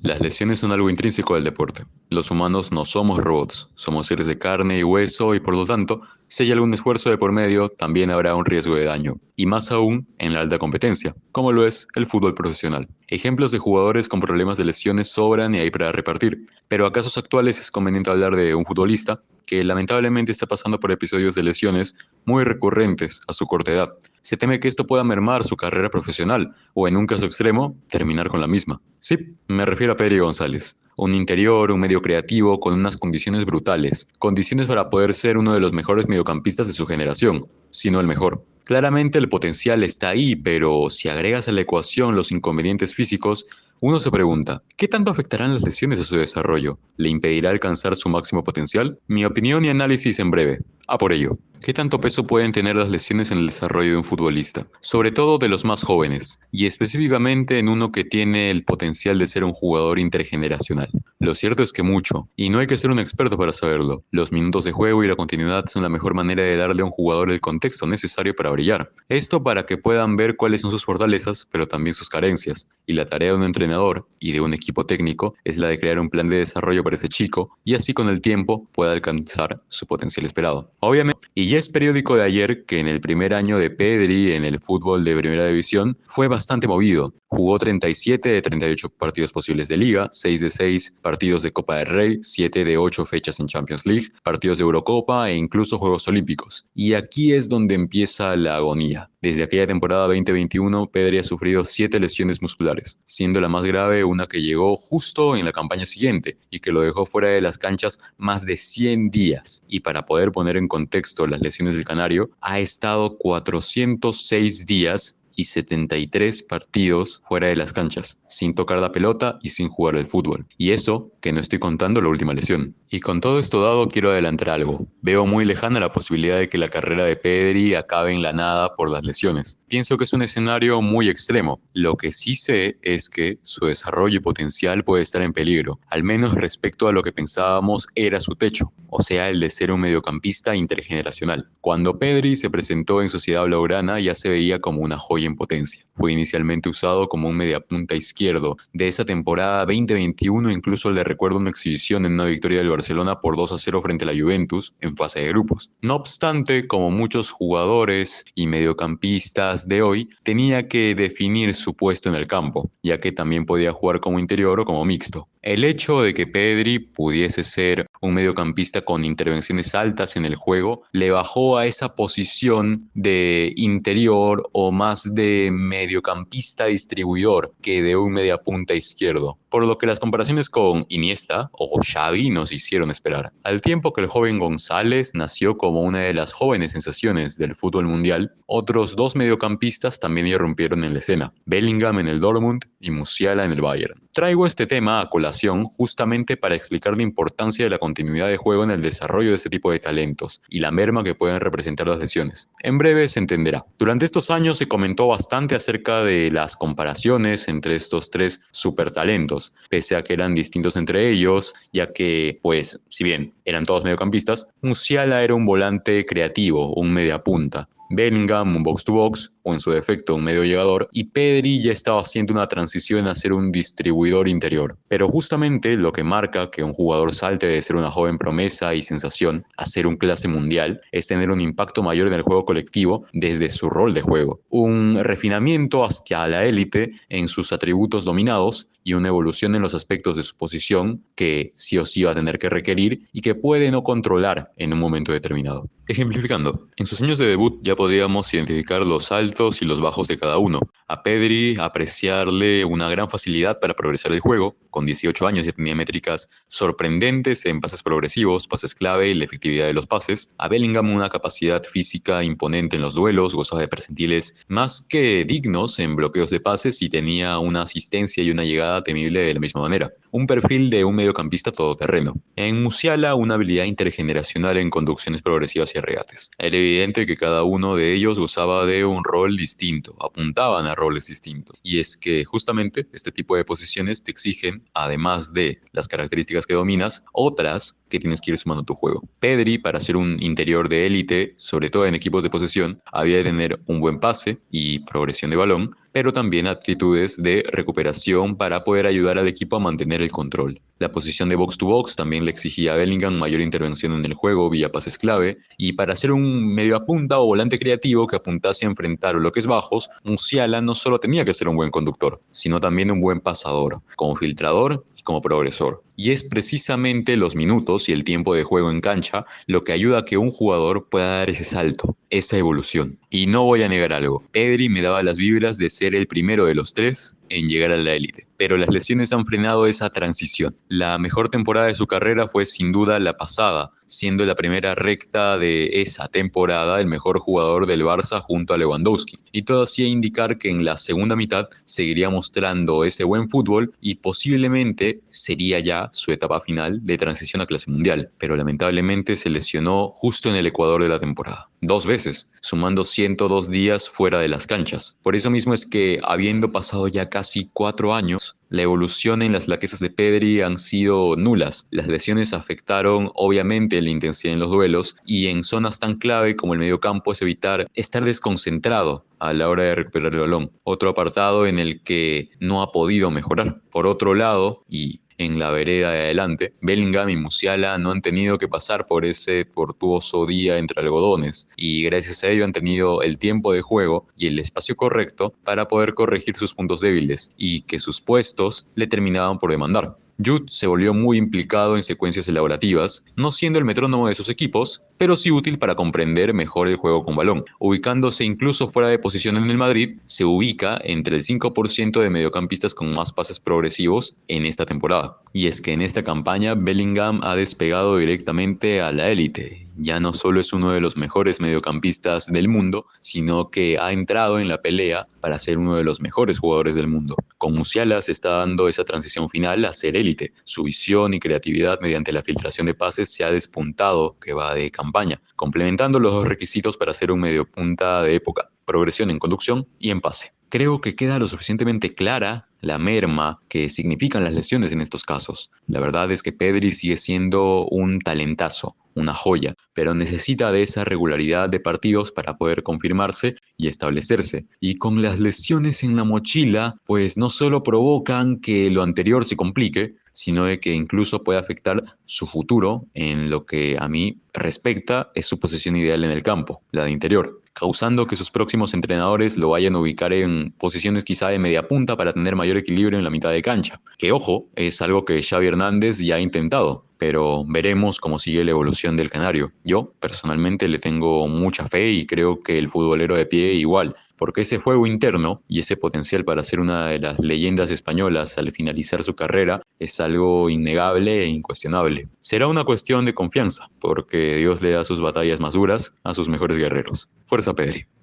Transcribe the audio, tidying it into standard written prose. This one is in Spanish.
Las lesiones son algo intrínseco del deporte. Los humanos no somos robots, somos seres de carne y hueso y por lo tanto, si hay algún esfuerzo de por medio, también habrá un riesgo de daño, y más aún en la alta competencia, como lo es el fútbol profesional. Ejemplos de jugadores con problemas de lesiones sobran y hay para repartir, pero a casos actuales es conveniente hablar de un futbolista que lamentablemente está pasando por episodios de lesiones muy recurrentes a su corta edad. Se teme que esto pueda mermar su carrera profesional o, en un caso extremo, terminar con la misma. Sí, me refiero a Pedri González, un interior, un medio creativo con unas condiciones brutales, condiciones para poder ser uno de los mejores mediocampistas de su generación, si no el mejor. Claramente el potencial está ahí, pero si agregas a la ecuación los inconvenientes físicos, uno se pregunta, ¿qué tanto afectarán las lesiones a su desarrollo? ¿Le impedirá alcanzar su máximo potencial? Mi opinión y análisis en breve. A por ello. ¿Qué tanto peso pueden tener las lesiones en el desarrollo de un futbolista? Sobre todo de los más jóvenes, y específicamente en uno que tiene el potencial de ser un jugador intergeneracional. Lo cierto es que mucho, y no hay que ser un experto para saberlo. Los minutos de juego y la continuidad son la mejor manera de darle a un jugador el contexto necesario para brillar. Esto para que puedan ver cuáles son sus fortalezas, pero también sus carencias. Y la tarea de un entrenador y de un equipo técnico es la de crear un plan de desarrollo para ese chico, y así con el tiempo pueda alcanzar su potencial esperado. Obviamente, y ya es periódico de ayer que en el primer año de Pedri en el fútbol de primera división fue bastante movido. Jugó 37 de 38 partidos posibles de liga, 6 de 6 partidos de Copa del Rey, 7 de 8 fechas en Champions League, partidos de Eurocopa e incluso Juegos Olímpicos. Y aquí es donde empieza la agonía. Desde aquella temporada 2021, Pedri ha sufrido 7 lesiones musculares, siendo la más grave una que llegó justo en la campaña siguiente y que lo dejó fuera de las canchas más de 100 días. Y para poder poner en contexto las lesiones del Canario, ha estado 406 días y 73 partidos fuera de las canchas, sin tocar la pelota y sin jugar al fútbol. Y eso que no estoy contando la última lesión. Y con todo esto dado quiero adelantar algo. Veo muy lejana la posibilidad de que la carrera de Pedri acabe en la nada por las lesiones. Pienso que es un escenario muy extremo. Lo que sí sé es que su desarrollo y potencial puede estar en peligro, al menos respecto a lo que pensábamos era su techo, o sea, el de ser un mediocampista intergeneracional. Cuando Pedri se presentó en Sociedad Blaugrana ya se veía como una joya en potencia. Fue inicialmente usado como un mediapunta izquierdo. De esa temporada 2021 incluso le recuerdo una exhibición en una victoria del Barcelona por 2-0 frente a la Juventus en fase de grupos. No obstante, como muchos jugadores y mediocampistas de hoy, tenía que definir su puesto en el campo, ya que también podía jugar como interior o como mixto. El hecho de que Pedri pudiese ser un mediocampista con intervenciones altas en el juego le bajó a esa posición de interior o más de mediocampista distribuidor que de un mediapunta izquierdo, por lo que las comparaciones con Iniesta o Xavi nos hicieron esperar. Al tiempo que el joven González nació como una de las jóvenes sensaciones del fútbol mundial, otros dos mediocampistas también irrumpieron en la escena, Bellingham en el Dortmund y Musiala en el Bayern. Traigo este tema a colación justamente para explicar la importancia de la continuidad de juego en el desarrollo de este tipo de talentos y la merma que pueden representar las lesiones. En breve se entenderá. Durante estos años se comentó bastante acerca de las comparaciones entre estos tres supertalentos, pese a que eran distintos entre ellos, ya que, pues, si bien eran todos mediocampistas, Musiala era un volante creativo, un mediapunta. Bellingham un box-to-box, o en su defecto un medio llegador, y Pedri ya estaba haciendo una transición a ser un distribuidor interior. Pero justamente lo que marca que un jugador salte de ser una joven promesa y sensación a ser un clase mundial es tener un impacto mayor en el juego colectivo desde su rol de juego. Un refinamiento hacia la élite en sus atributos dominados y una evolución en los aspectos de su posición que sí o sí va a tener que requerir y que puede no controlar en un momento determinado. Ejemplificando, en sus años de debut ya podíamos identificar los altos y los bajos de cada uno. A Pedri apreciarle una gran facilidad para progresar el juego. Con 18 años ya tenía métricas sorprendentes en pases progresivos, pases clave y la efectividad de los pases. A Bellingham una capacidad física imponente en los duelos, gozaba de percentiles más que dignos en bloqueos de pases y tenía una asistencia y una llegada temible de la misma manera. Un perfil de un mediocampista todoterreno. En Musiala una habilidad intergeneracional en conducciones progresivas y regates. Era evidente que cada uno de ellos gozaba de un rol distinto, apuntaban a roles distintos. Y es que justamente este tipo de posiciones te exigen, además de las características que dominas, otras que tienes que ir sumando a tu juego. Pedri, para ser un interior de élite, sobre todo en equipos de posesión, había de tener un buen pase y progresión de balón, pero también aptitudes de recuperación para poder ayudar al equipo a mantener el control. La posición de box to box también le exigía a Bellingham mayor intervención en el juego vía pases clave, y para ser un mediopunta o volante creativo que apuntase a enfrentar bloques bajos, Musiala no solo tenía que ser un buen conductor, sino también un buen pasador, como filtrador y como progresor. Y es precisamente los minutos y el tiempo de juego en cancha lo que ayuda a que un jugador pueda dar ese salto, esa evolución. Y no voy a negar algo, Pedri me daba las vibras de ser el primero de los tres en llegar a la élite, pero las lesiones han frenado esa transición. La mejor temporada de su carrera fue sin duda la pasada, siendo la primera recta de esa temporada el mejor jugador del Barça junto a Lewandowski, y todo hacía indicar que en la segunda mitad seguiría mostrando ese buen fútbol y posiblemente sería ya su etapa final de transición a clase mundial, pero lamentablemente se lesionó justo en el ecuador de la temporada, 2 veces, sumando 102 días fuera de las canchas. Por eso mismo es que, habiendo pasado ya casi 4 años, la evolución en las flaquezas de Pedri han sido nulas. Las lesiones afectaron obviamente la intensidad en los duelos, y en zonas tan clave como el mediocampo es evitar estar desconcentrado a la hora de recuperar el balón. Otro apartado en el que no ha podido mejorar. Por otro lado, y en la vereda de adelante, Bellingham y Musiala no han tenido que pasar por ese tortuoso día entre algodones, y gracias a ello han tenido el tiempo de juego y el espacio correcto para poder corregir sus puntos débiles y que sus puestos le terminaban por demandar. Jude se volvió muy implicado en secuencias elaborativas, no siendo el metrónomo de sus equipos, pero sí útil para comprender mejor el juego con balón. Ubicándose incluso fuera de posición en el Madrid, se ubica entre el 5% de mediocampistas con más pases progresivos en esta temporada. Y es que en esta campaña Bellingham ha despegado directamente a la élite. Ya no solo es uno de los mejores mediocampistas del mundo, sino que ha entrado en la pelea para ser uno de los mejores jugadores del mundo. Con Musiala se está dando esa transición final a ser élite. Su visión y creatividad mediante la filtración de pases se ha despuntado, que va de campaña, complementando los dos requisitos para ser un mediopunta de época: progresión en conducción y en pase. Creo que queda lo suficientemente clara la merma que significan las lesiones en estos casos. La verdad es que Pedri sigue siendo un talentazo, una joya, pero necesita de esa regularidad de partidos para poder confirmarse y establecerse. Y con las lesiones en la mochila, pues no solo provocan que lo anterior se complique, sino de que incluso puede afectar su futuro en lo que a mí respecta es su posición ideal en el campo, la de interior, causando que sus próximos entrenadores lo vayan a ubicar en posiciones quizá de media punta para tener mayor equilibrio en la mitad de cancha. Que ojo, es algo que Xavi Hernández ya ha intentado, pero veremos cómo sigue la evolución del canario. Yo personalmente le tengo mucha fe y creo que el futbolero de pie igual, porque ese juego interno y ese potencial para ser una de las leyendas españolas al finalizar su carrera es algo innegable e incuestionable. Será una cuestión de confianza, porque Dios le da sus batallas más duras a sus mejores guerreros. Fuerza, Pedri.